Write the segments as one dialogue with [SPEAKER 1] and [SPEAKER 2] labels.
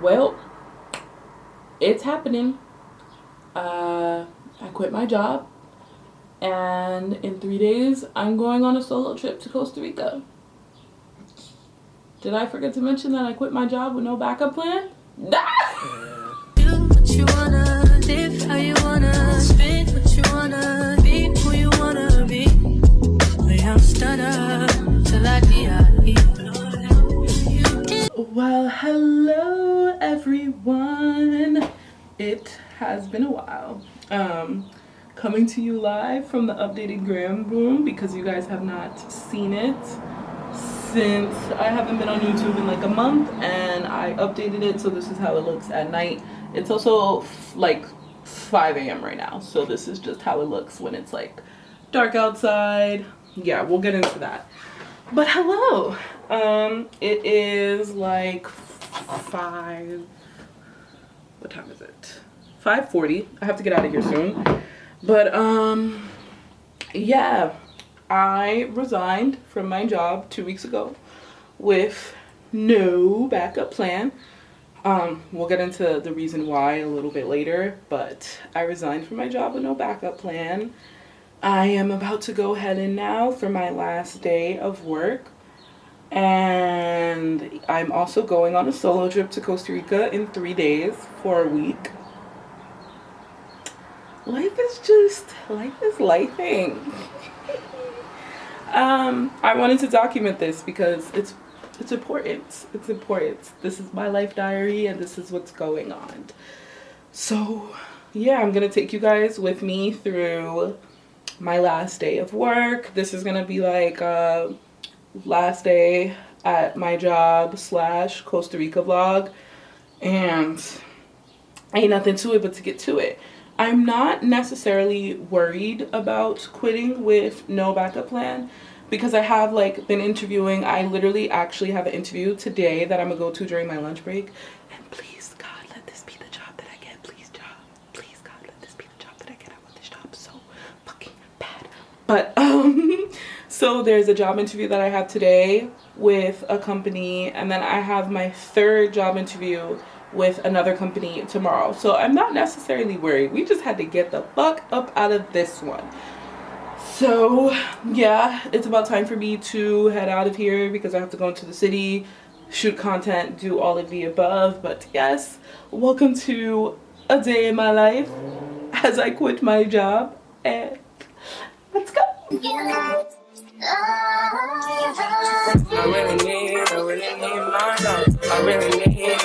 [SPEAKER 1] Well, it's happening. I quit my job, and in 3 days, I'm going on a solo trip to Costa Rica. Did I forget to mention that I quit my job with no backup plan? Nah!
[SPEAKER 2] Do what you wanna, live how you wanna, spin what you wanna, be who you wanna be. We don't stutter till I die.
[SPEAKER 1] Well, hello everyone. It has been a while. Coming to you live from the updated gram room because you guys have not seen it since I haven't been on YouTube in like a month, and I updated it, so this is how it looks at night. It's also like 5 a.m. right now, so this is just how it looks when it's like dark outside. Yeah, we'll get into that. But hello. It is like 5, what time is it? 5:40. I have to get out of here soon. But yeah, I resigned from my job 2 weeks ago with no backup plan. We'll get into the reason why a little bit later, but I resigned from my job with no backup plan. I am about to go head in now for my last day of work. And I'm also going on a solo trip to Costa Rica in 3 days for a week. Life is lifing. I wanted to document this because it's important. It's important. This is my life diary and this is what's going on. So yeah, I'm gonna take you guys with me through my last day of work. This is gonna be like last day at my job / Costa Rica vlog, and ain't nothing to it but to get to it. I'm not necessarily worried about quitting with no backup plan because I have like been interviewing. I literally actually have an interview today that I'm gonna go to during my lunch break, and please God, let this be the job that I get. Please God, let this be the job that I get. I want this job so fucking bad. But so there's a job interview that I have today with a company, and then I have my third job interview with another company tomorrow. So I'm not necessarily worried. We just had to get the fuck up out of this one. So yeah, it's about time for me to head out of here because I have to go into the city, shoot content, do all of the above. But yes, welcome to a day in my life as I quit my job, and let's go.
[SPEAKER 2] I really need my love. I really need a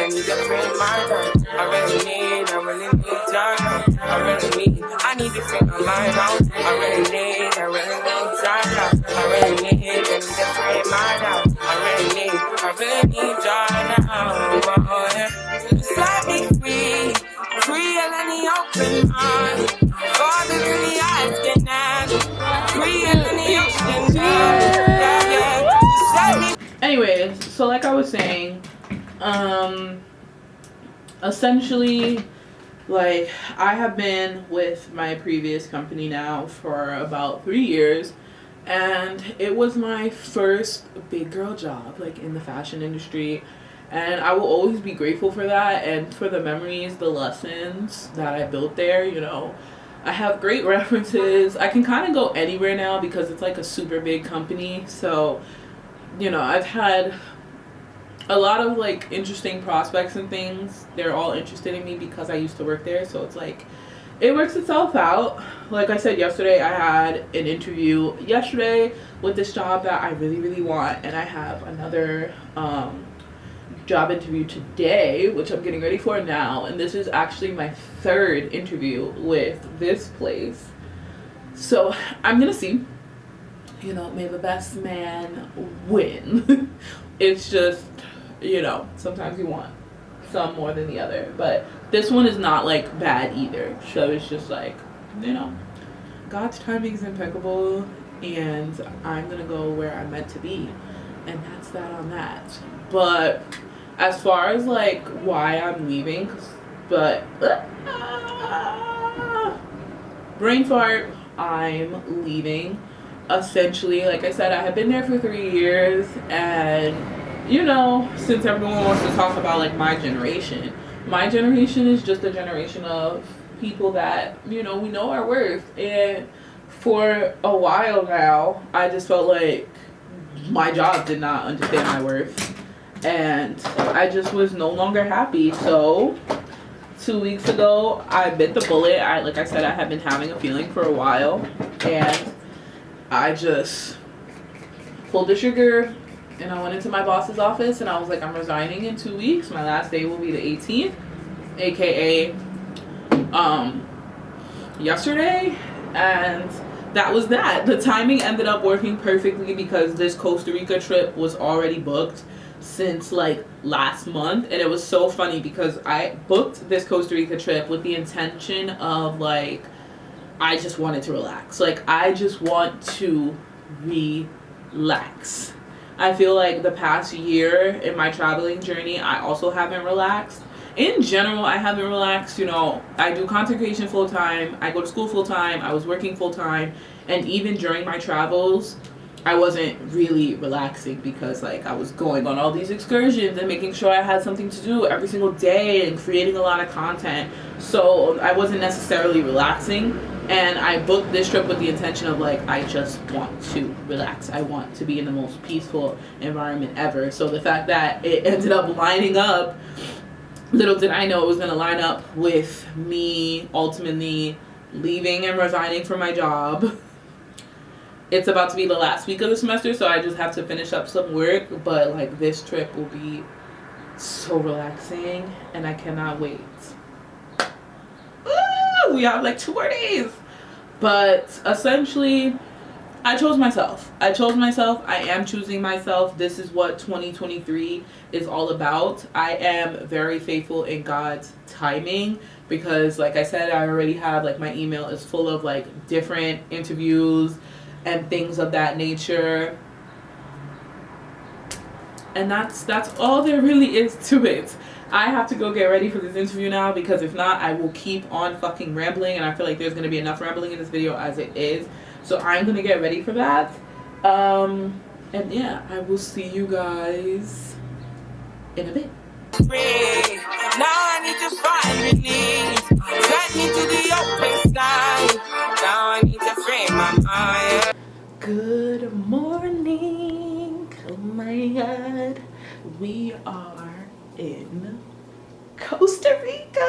[SPEAKER 2] friend, my love. I really need your love. I need to free my mind out. I really need your love. I really need a friend, my love. I really need your love. Let me free and let me open mind. Father, really asking that. Free and let me open
[SPEAKER 1] Anyways, so like I was saying, essentially, like, I have been with my previous company now for about 3 years, and it was my first big girl job, like, in the fashion industry, and I will always be grateful for that and for the memories, the lessons that I built there. You know, I have great references. I can kind of go anywhere now because it's like a super big company, so you know, I've had a lot of like interesting prospects and things. They're all interested in me because I used to work there, so it's like it works itself out. Like I said yesterday, I had an interview yesterday with this job that I really want, and I have another job interview today, which I'm getting ready for now, and this is actually my third interview with this place. So I'm gonna see. You know, may the best man win. It's just, you know, sometimes you want some more than the other. But this one is not, like, bad either. So it's just, like, you know, God's timing is impeccable. And I'm going to go where I'm meant to be. And that's that on that. But as far as, like, why I'm leaving, brain fart, I'm leaving. Essentially, like I said, I have been there for 3 years, and you know, since everyone wants to talk about like my generation is just a generation of people that, you know, we know our worth. And for a while now, I just felt like my job did not understand my worth. And I just was no longer happy. So 2 weeks ago, I bit the bullet. Like I said, I had been having a feeling for a while. And I just pulled the trigger and I went into my boss's office and I was like, I'm resigning in 2 weeks. My last day will be the 18th, aka yesterday. And that was that. The timing ended up working perfectly because this Costa Rica trip was already booked since like last month. And it was so funny because I booked this Costa Rica trip with the intention of like, I just wanted to relax. Like, I just want to relax. I feel like the past year in my traveling journey, I also haven't relaxed. In general, I haven't relaxed. You know, I do content creation full time, I go to school full time, I was working full time, and even during my travels, I wasn't really relaxing because like I was going on all these excursions and making sure I had something to do every single day and creating a lot of content. So I wasn't necessarily relaxing. And I booked this trip with the intention of like, I just want to relax. I want to be in the most peaceful environment ever. So the fact that it ended up lining up, little did I know it was going to line up with me ultimately leaving and resigning from my job. It's about to be the last week of the semester, so I just have to finish up some work. But like, this trip will be so relaxing and I cannot wait. We have like 2 more days. But essentially, I chose myself. I am choosing myself. This is what 2023 is all about. I am very faithful in God's timing because, like I said, I already have like my email is full of like different interviews and things of that nature. And that's all there really is to it. I have to go get ready for this interview now because if not, I will keep on fucking rambling, and I feel like there's going to be enough rambling in this video as it is. So I'm going to get ready for that. And yeah, I will see you guys in a bit.
[SPEAKER 2] Now I need to find relief. Let me to the open sky. Now I need to free my mind.
[SPEAKER 1] Good morning. Oh my God. We are in Costa Rica.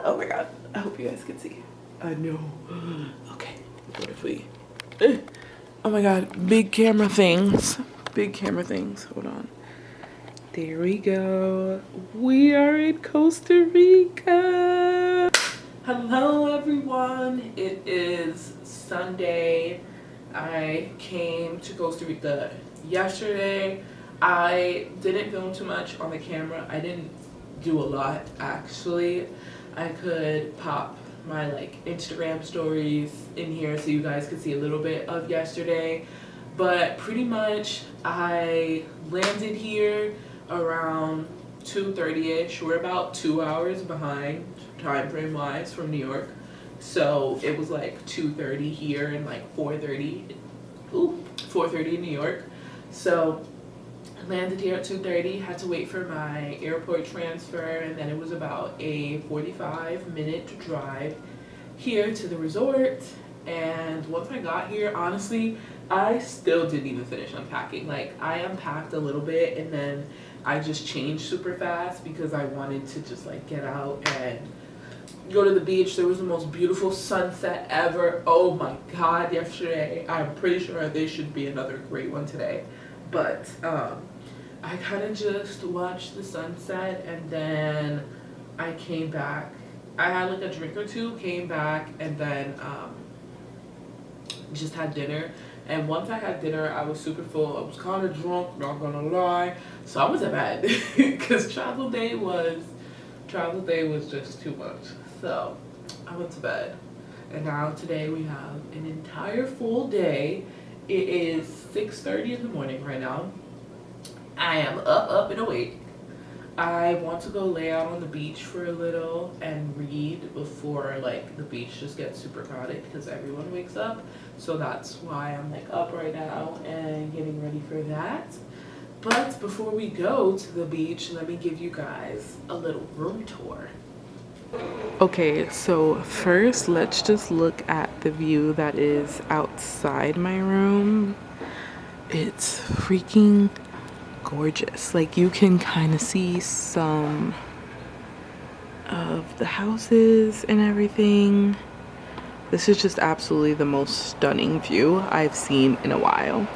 [SPEAKER 1] Oh my God. I hope you guys can see. I know. Okay. What if we... Oh my God. Big camera things. Hold on. There we go. We are in Costa Rica. Hello everyone. It is Sunday. I came to Costa Rica yesterday. I didn't film too much on the camera. I didn't do a lot actually. I could pop my like Instagram stories in here so you guys could see a little bit of yesterday. But pretty much I landed here around 2:30ish. We're about 2 hours behind time frame wise from New York. So it was like 2:30 here and like 4:30 in New York. So I landed here at 2:30, had to wait for my airport transfer, and then it was about a 45-minute drive here to the resort. And once I got here, honestly, I still didn't even finish unpacking. Like, I unpacked a little bit and then I just changed super fast because I wanted to just like get out and go to the beach. There was the most beautiful sunset ever. Oh my God, yesterday. I'm pretty sure there should be another great one today. But I kind of just watched the sunset and then I came back. I had like a drink or two, came back, and then just had dinner. And once I had dinner, I was super full. I was kind of drunk, not gonna lie. So I was in bed because travel day was just too much. So I went to bed. And now today we have an entire full day. It is 6:30 in the morning right now. I am up and awake. I want to go lay out on the beach for a little and read before like the beach just gets super crowded because everyone wakes up. So that's why I'm like up right now and getting ready for that. But before we go to the beach, let me give you guys a little room tour. Okay, so first let's just look at the view that is outside my room. It's freaking gorgeous. Like, you can kind of see some of the houses and everything. This is just absolutely the most stunning view I've seen in a while.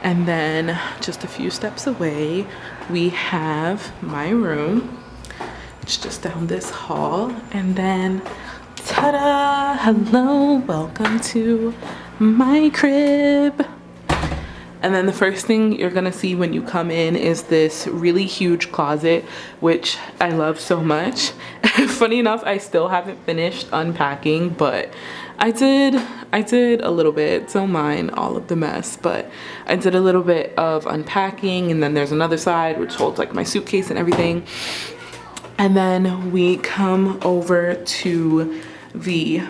[SPEAKER 1] And then just a few steps away, we have my room. It's just down this hall. And then, ta-da! Hello, welcome to my crib. And then the first thing you're gonna see when you come in is this really huge closet, which I love so much. Funny enough, I still haven't finished unpacking, but I did a little bit. Don't mind all of the mess, but I did a little bit of unpacking. And then there's another side which holds like my suitcase and everything. And then we come over to the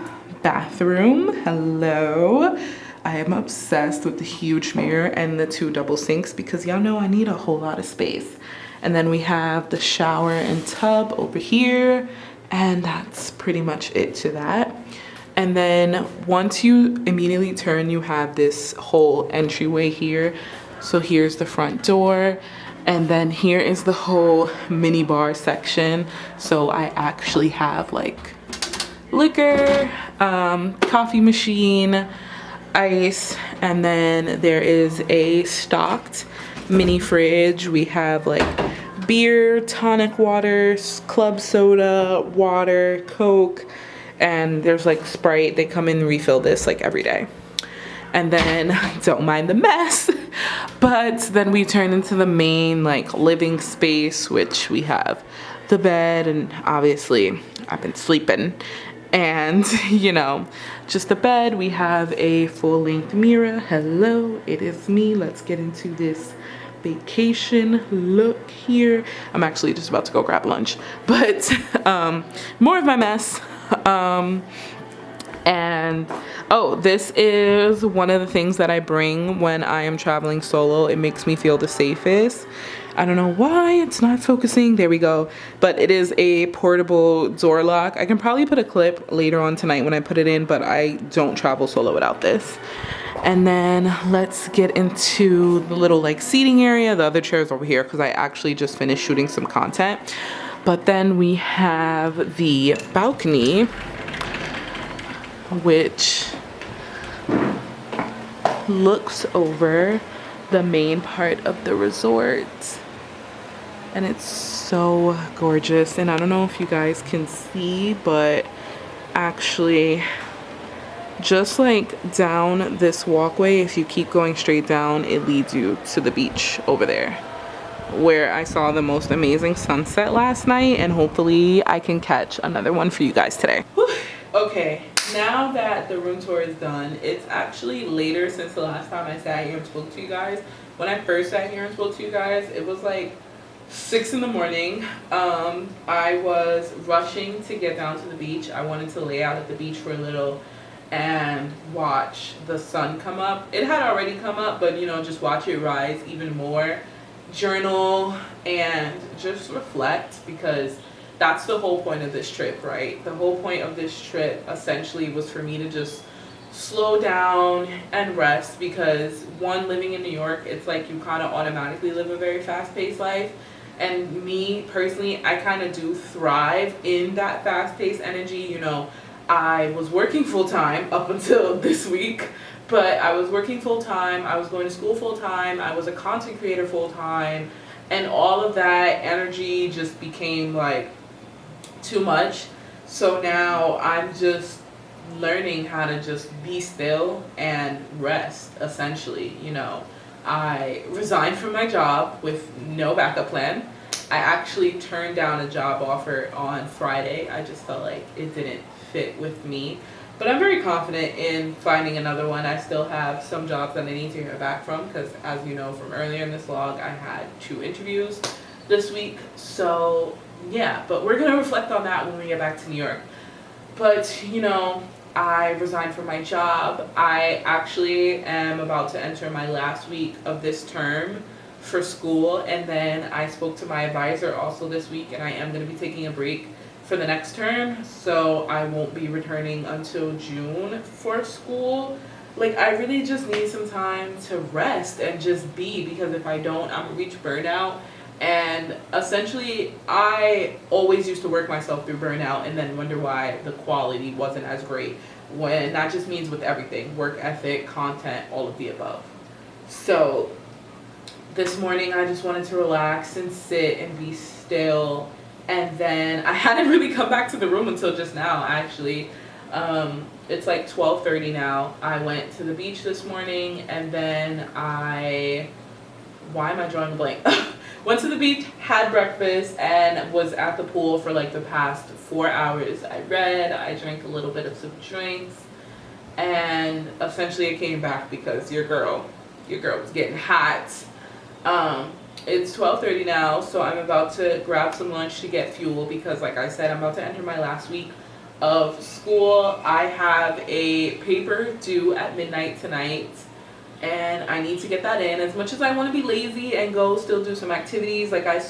[SPEAKER 1] bathroom. Hello. I am obsessed with the huge mirror and the 2 double sinks because y'all know I need a whole lot of space. And then we have the shower and tub over here, and that's pretty much it to that. And then once you immediately turn, you have this whole entryway here. So here's the front door. And then here is the whole mini bar section. So I actually have like liquor, coffee machine, ice, and then there is a stocked mini fridge. We have like beer, tonic water, club soda, water, Coke, and there's like Sprite. They come in and refill this like every day. And then, don't mind the mess, but then we turn into the main like living space, which we have the bed, and obviously I've been sleeping. And, you know, just the bed. We have a full-length mirror. Hello, it is me. Let's get into this vacation look here. I'm actually just about to go grab lunch, but more of my mess. And oh, this is one of the things that I bring when I am traveling solo. It makes me feel the safest. I don't know why it's not focusing. There we go. But it is a portable door lock. I can probably put a clip later on tonight when I put it in, but I don't travel solo without this. And then let's get into the little like seating area. The other chairs over here because I actually just finished shooting some content. But then we have the balcony, which looks over the main part of the resort. And it's so gorgeous. And I don't know if you guys can see, but actually just like down this walkway, if you keep going straight down, it leads you to the beach over there, where I saw the most amazing sunset last night, and hopefully I can catch another one for you guys today. Whew. Okay, now that the room tour is done, it's actually later since the last time I sat here and spoke to you guys. When I first sat here and spoke to you guys, it was like 6 in the morning. I was rushing to get down to the beach. I wanted to lay out at the beach for a little and watch the sun come up. It had already come up, but you know, just watch it rise even more. Journal and just reflect, because that's the whole point of this trip, right? The whole point of this trip essentially was for me to just slow down and rest, because one, living in New York, it's like you kind of automatically live a very fast-paced life. And me personally, I kind of do thrive in that fast-paced energy. You know, I was working full-time up until this week, but I was working full-time, I was going to school full-time, I was a content creator full-time, and all of that energy just became like too much. So now I'm just learning how to just be still and rest, essentially. You know, I resigned from my job with no backup plan. I actually turned down a job offer on Friday. I just felt like it didn't fit with me. But I'm very confident in finding another one. I still have some jobs that I need to hear back from, because as you know from earlier in this vlog, I had 2 interviews this week. So yeah, but we're gonna reflect on that when we get back to New York. But you know, I resigned from my job. I actually am about to enter my last week of this term for school, and then I spoke to my advisor also this week, and I am going to be taking a break for the next term, so I won't be returning until June for school. Like, I really just need some time to rest and just be, because if I don't, I'm gonna reach burnout. And essentially, I always used to work myself through burnout and then wonder why the quality wasn't as great, when that just means with everything: work ethic, content, all of the above. So this morning I just wanted to relax and sit and be still, and then I hadn't really come back to the room until just now, actually. It's like 12:30 now. I went to the beach this morning, and then why am I drawing a blank? Went to the beach, had breakfast, and was at the pool for like the past 4 hours. I read, I drank a little bit of some drinks, and essentially I came back because your girl was getting hot. It's 12:30 now, so I'm about to grab some lunch to get fuel, because like I said, I'm about to enter my last week of school. I have a paper due at midnight tonight, and I need to get that in. As much as I want to be lazy and go still do some activities, like I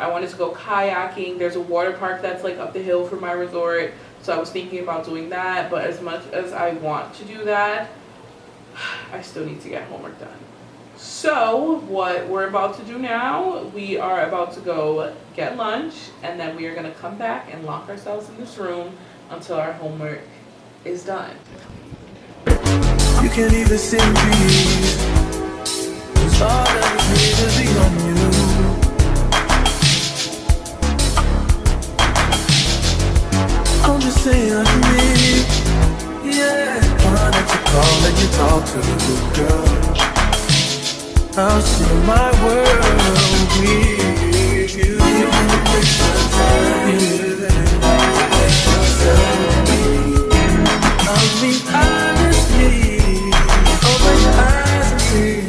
[SPEAKER 1] wanted to go kayaking. There's a water park that's like up the hill from my resort, so I was thinking about doing that. But as much as I want to do that, I still need to get homework done. So what we're about to do now, we are about to go get lunch, and then we are going to come back and lock ourselves in this room until our homework is done.
[SPEAKER 2] You can't even see me, 'cause all that is need is be on you. I'm just saying I need, yeah. Fine that you call and you talk to the girl. I'll see my world with you. You can waste your time, waste your time. I'll be honestly, open your eyes and see.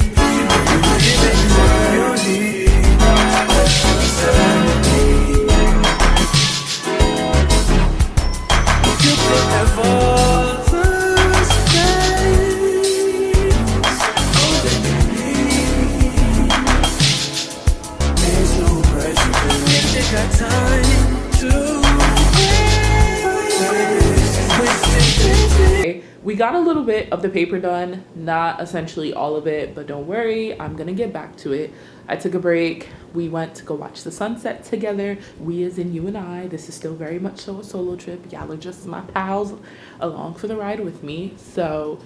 [SPEAKER 2] Give it what you need. Waste your time. You could never.
[SPEAKER 1] We got a little bit of the paper done, not essentially all of it, but don't worry, I'm gonna get back to it. I took a break. We went to go watch the sunset together. We as in you and I. This is still very much so a solo trip. Y'all are just my pals along for the ride with me. So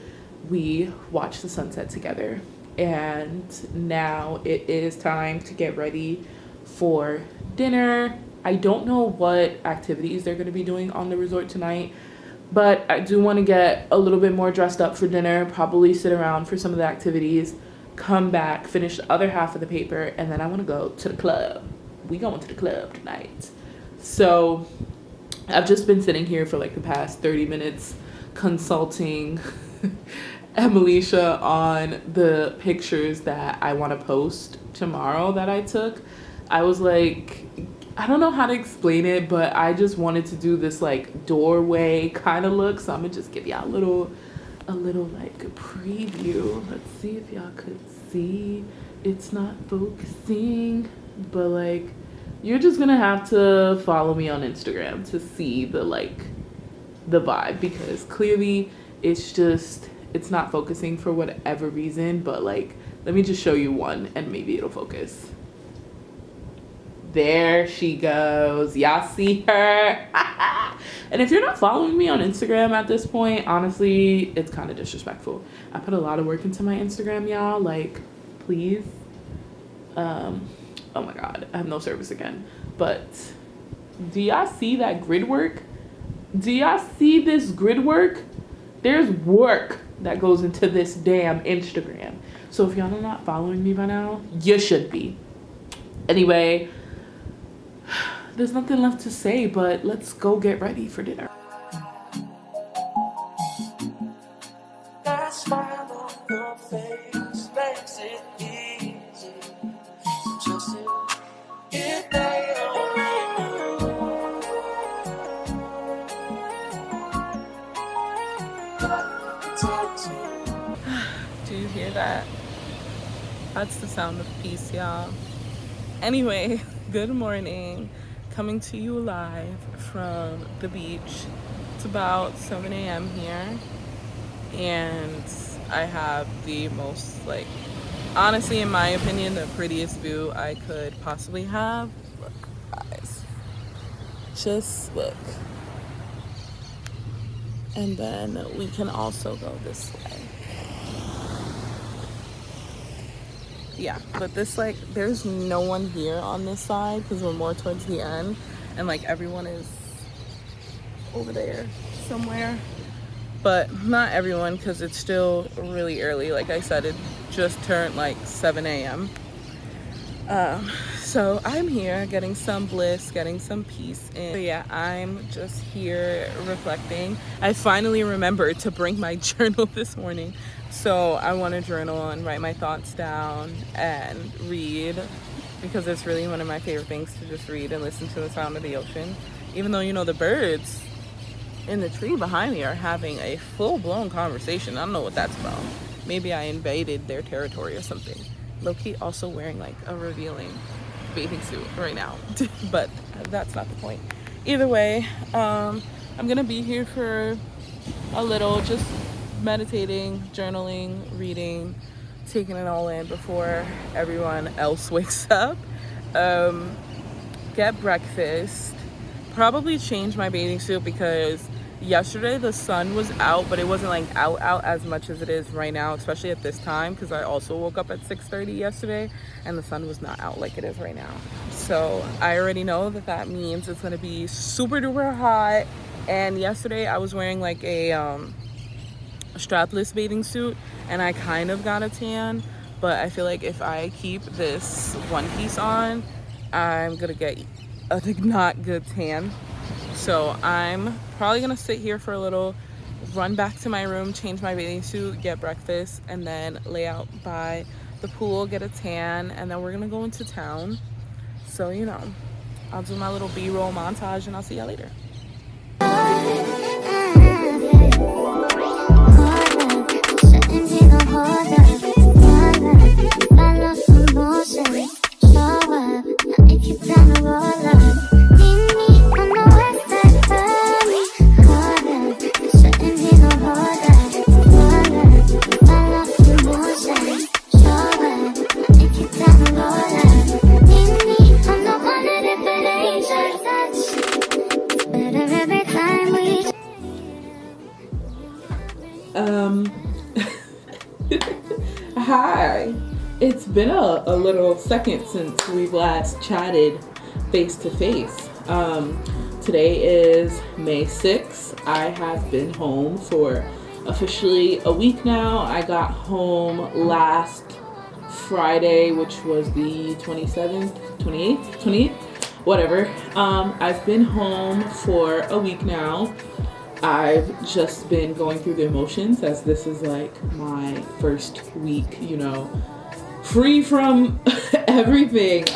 [SPEAKER 1] we watched the sunset together, and now it is time to get ready for dinner. I don't know what activities they're going to be doing on the resort tonight, but I do want to get a little bit more dressed up for dinner, probably sit around for some of the activities, come back, finish the other half of the paper, and then I want to go to the club. We going to the club tonight. So I've just been sitting here for like the past 30 minutes consulting Emilicia on the pictures that I want to post tomorrow that I took. I was like, I don't know how to explain it, but I just wanted to do this like doorway kind of look. So I'm gonna just give y'all a little like a preview. Let's see if y'all could see. It's not focusing, but like you're just gonna have to follow me on Instagram to see the vibe, because clearly it's not focusing for whatever reason. But like, let me just show you one and maybe it'll focus. There she goes. Y'all see her? And if you're not following me on Instagram at this point, honestly, it's kind of disrespectful. I put a lot of work into my Instagram, y'all. Like, please. Oh my God, I have no service again. But do y'all see that grid work? Do y'all see this grid work? There's work that goes into this damn Instagram. So if y'all are not following me by now, you should be. Anyway, there's nothing left to say, but let's go get ready for dinner.
[SPEAKER 2] That smile on your face makes it easy to trust it. If they don't
[SPEAKER 1] Do you hear that? I
[SPEAKER 3] That's the sound of peace, y'all. Anyway, good morning. Coming to you live from the beach. It's about 7 a.m. here. And I have the most, like, honestly, in my opinion, the prettiest view I could possibly have. Look, guys. Just look. And then we can also go this way. Yeah, but this, like, there's no one here on this side because we're more towards the end. And, like, everyone is over there somewhere. But not everyone because it's still really early. Like I said, it just turned like 7 a.m. So I'm here getting some bliss, getting some peace. And yeah, I'm just here reflecting. I finally remembered to bring my journal this morning. So I want to journal and write my thoughts down and read, because it's really one of my favorite things to just read and listen to the sound of the ocean. Even though, you know, the birds in the tree behind me are having a full-blown conversation. I don't know what that's about. Maybe I invaded their territory or something. Low-key also wearing like a revealing bathing suit right now. But that's not the point. Either way, I'm gonna be here for a little, just meditating, journaling, reading, taking it all in before everyone else wakes up. Get breakfast, probably change my bathing suit because yesterday the sun was out, but it wasn't like out as much as it is right now, especially at this time, because I also woke up at 6:30 yesterday and the sun was not out like it is right now. So I already know that means it's gonna be super duper hot. And yesterday I was wearing like a strapless bathing suit and I kind of got a tan, but I feel like if I keep this one piece on, I'm gonna get a not good tan. So I'm probably gonna sit here for a little, run back to my room, change my bathing suit, get breakfast, and then lay out by the pool, get a tan, and then we're gonna go into town. So, you know, I'll do my little B-roll montage and I'll see y'all later. Hi. It's been a little second since we've last chatted face to face. Today is May 6th. I have been home for officially a week now. I got home last Friday, which was the 27th, 28th, whatever. I've been home for a week now. I've just been going through the emotions as this is like my first week, you know, free from everything.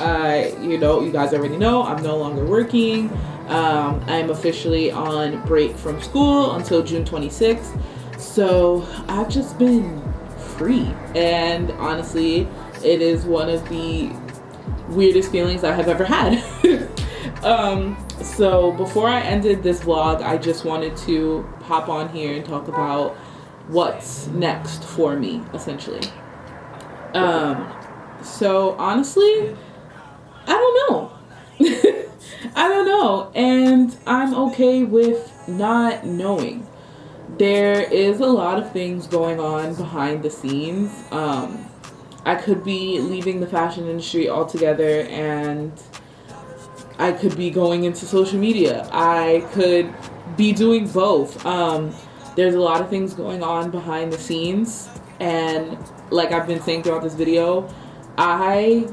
[SPEAKER 3] You guys already know I'm no longer working. I'm officially on break from school until June 26th. So I've just been free. And honestly, it is one of the weirdest feelings I have ever had. So before I ended this vlog, I just wanted to hop on here and talk about what's next for me, essentially. So honestly, I don't know. I don't know, and I'm okay with not knowing. There is a lot of things going on behind the scenes. I could be leaving the fashion industry altogether and I could be going into social media. I could be doing both. There's a lot of things going on behind the scenes, and like I've been saying throughout this video, I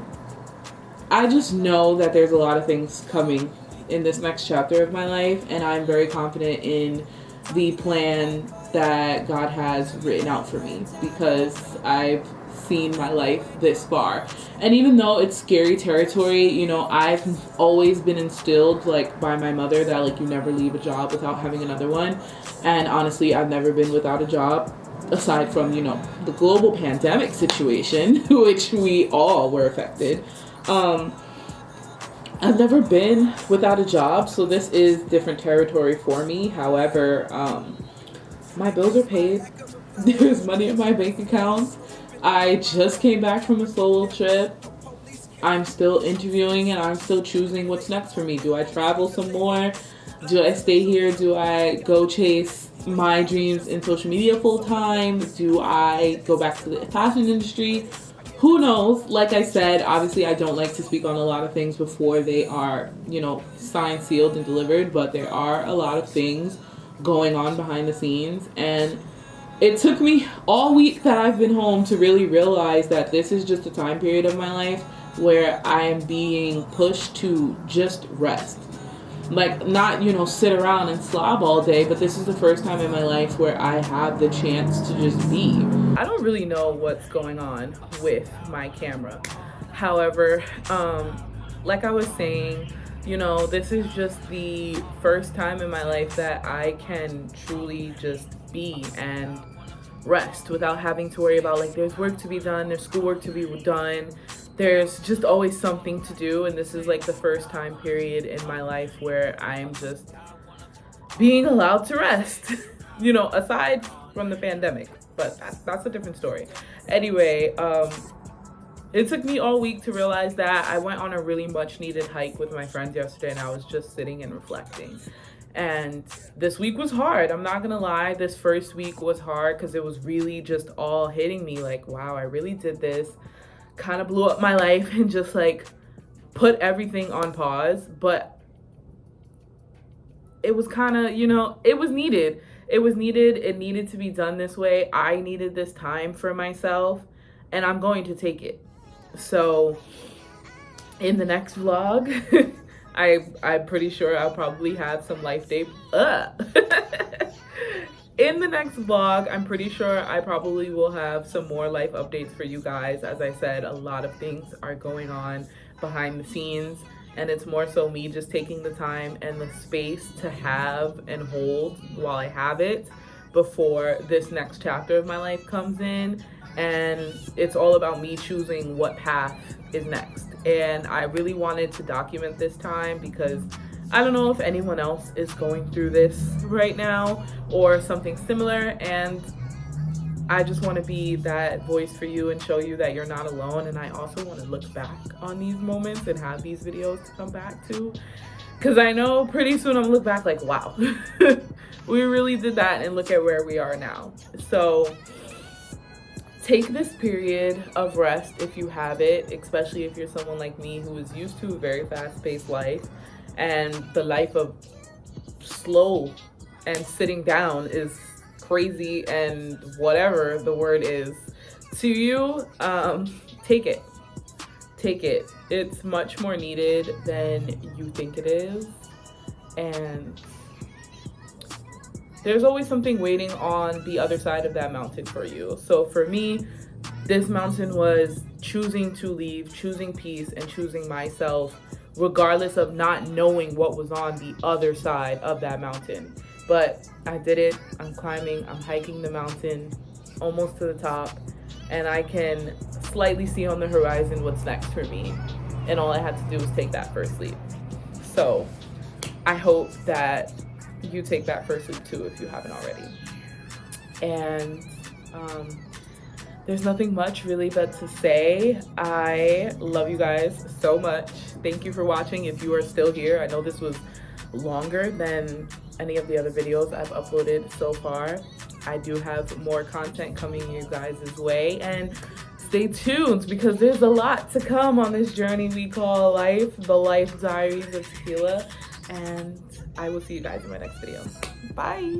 [SPEAKER 3] just know that there's a lot of things coming in this next chapter of my life, and I'm very confident in the plan that God has written out for me because I've seen my life this far. And even though it's scary territory, you know, I've always been instilled like by my mother that like you never leave a job without having another one. And honestly, I've never been without a job. aside from, you know, the global pandemic situation, which we all were affected, I've never been without a job, so this is different territory for me. However, my bills are paid. There's money in my bank account. I just came back from a solo trip. I'm still interviewing and I'm still choosing what's next for me. Do I travel some more? Do I stay here? Do I go chase my dreams in social media full time? Do I go back to the fashion industry? Who knows? Like I said, obviously I don't like to speak on a lot of things before they are, you know, signed, sealed, and delivered, but there are a lot of things going on behind the scenes, and it took me all week that I've been home to really realize that this is just a time period of my life where I am being pushed to just rest. Like, not, you know, sit around and slob all day, but this is the first time in my life where I have the chance to just be. I don't really know what's going on with my camera. However, like I was saying, you know, this is just the first time in my life that I can truly just be and rest without having to worry about, like, there's work to be done, there's schoolwork to be done. There's just always something to do, and this is like the first time period in my life where I'm just being allowed to rest. You know, aside from the pandemic, but that's a different story. Anyway, it took me all week to realize that. I went on a really much needed hike with my friends yesterday, and I was just sitting and reflecting. And this week was hard. I'm not gonna lie. This first week was hard because it was really just all hitting me like, wow, I really did this. Kind of blew up my life and just like put everything on pause. But it was kind of, you know, it was needed. It was needed. It needed to be done this way. I needed this time for myself, and I'm going to take it. So in the next vlog, I'm pretty sure I'll probably have some life day. In the next vlog, I'm pretty sure I probably will have some more life updates for you guys. As I said, a lot of things are going on behind the scenes, and it's more so me just taking the time and the space to have and hold while I have it before this next chapter of my life comes in. And it's all about me choosing what path is next. And I really wanted to document this time because I don't know if anyone else is going through this right now or something similar, and I just want to be that voice for you and show you that you're not alone. And I also want to look back on these moments and have these videos to come back to, because I know pretty soon I'm gonna look back like, wow, we really did that, and look at where we are now. So take this period of rest if you have it, especially if you're someone like me who is used to a very fast-paced life, and the life of slow and sitting down is crazy, and whatever the word is to you. Take it. It's much more needed than you think it is, and there's always something waiting on the other side of that mountain for you. So for me, this mountain was choosing to leave, choosing peace, and choosing myself, regardless of not knowing what was on the other side of that mountain. But I did it. I'm climbing, I'm hiking the mountain almost to the top, and I can slightly see on the horizon what's next for me. And all I had to do was take that first leap. So I hope that you take that first leap too if you haven't already. And there's nothing much really but to say. I love you guys so much. Thank you for watching. If you are still here, I know this was longer than any of the other videos I've uploaded so far. I do have more content coming you guys' way, and stay tuned because there's a lot to come on this journey we call life, the life diaries of tequila. And I will see you guys in my next video. Bye.